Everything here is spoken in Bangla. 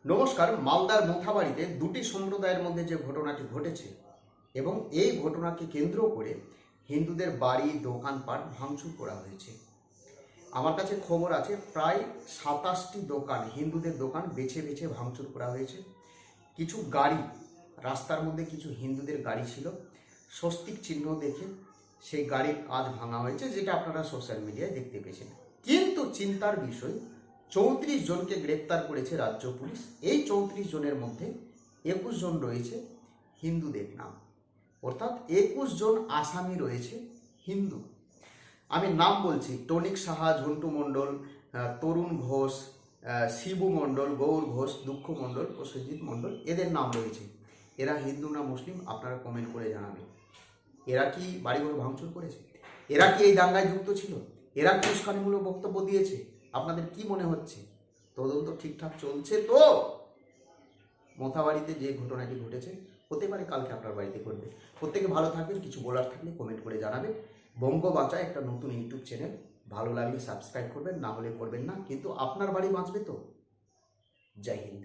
নমস্কার। মালদার মোথাবাড়িতে দুটি সম্প্রদায়ের মধ্যে যে ঘটনাটি ঘটেছে এবং এই ঘটনাকে কেন্দ্র করে হিন্দুদের বাড়ি দোকানপাট ভাঙচুর করা হয়েছে। আমার কাছে খবর আছে প্রায় 27টি দোকান, হিন্দুদের দোকান বেছে বেছে ভাঙচুর করা হয়েছে। কিছু গাড়ি, রাস্তার মধ্যে কিছু হিন্দুদের গাড়ি ছিল, স্বস্তিক চিহ্ন দেখে সেই গাড়ির কাঁচ ভাঙা হয়েছে, যেটা আপনারা সোশ্যাল মিডিয়ায় দেখতে পেয়েছেন। কিন্তু চিন্তার বিষয়, 34 জনকে গ্রেপ্তার করেছে রাজ্য পুলিশ। এই 34 জনের মধ্যে 21 জন রয়েছে হিন্দুদের নাম, অর্থাৎ 21 জন আসামি রয়েছে হিন্দু। আমি নাম বলছি: টনিক সাহা, ঝন্টু মণ্ডল, তরুণ ঘোষ, শিবু মণ্ডল, গৌর ঘোষ, দুঃখ মণ্ডল ও সুজিত মণ্ডল, এদের নাম রয়েছে। এরা হিন্দু না মুসলিম আপনারা কমেন্ট করে জানাবেন। এরা কি বাড়িঘর ভাঙচুর করেছে? এরা কি এই দাঙ্গায় যুক্ত ছিল? এরা কি উস্কানিমূলক বক্তব্য দিয়েছে? আপনাদের কি মনে হচ্ছে? তদন্ত ঠিকঠাক চলছে তো? মোথাবাড়িতে যে ঘটনাটি ঘটেছে, হতে পারে কালকে আপনার বাড়িতে ঘটবে। প্রত্যেকে ভালো থাকবেন। কিছু বলার থাকলে কমেন্ট করে জানাবেন। বঙ্গ বাঁচা একটা নতুন ইউটিউব চ্যানেল, ভালো লাগলে সাবস্ক্রাইব করবেন, না হলে করবেন না, কিন্তু আপনার বাড়ি বাঁচবে তো। জয় হিন্দ।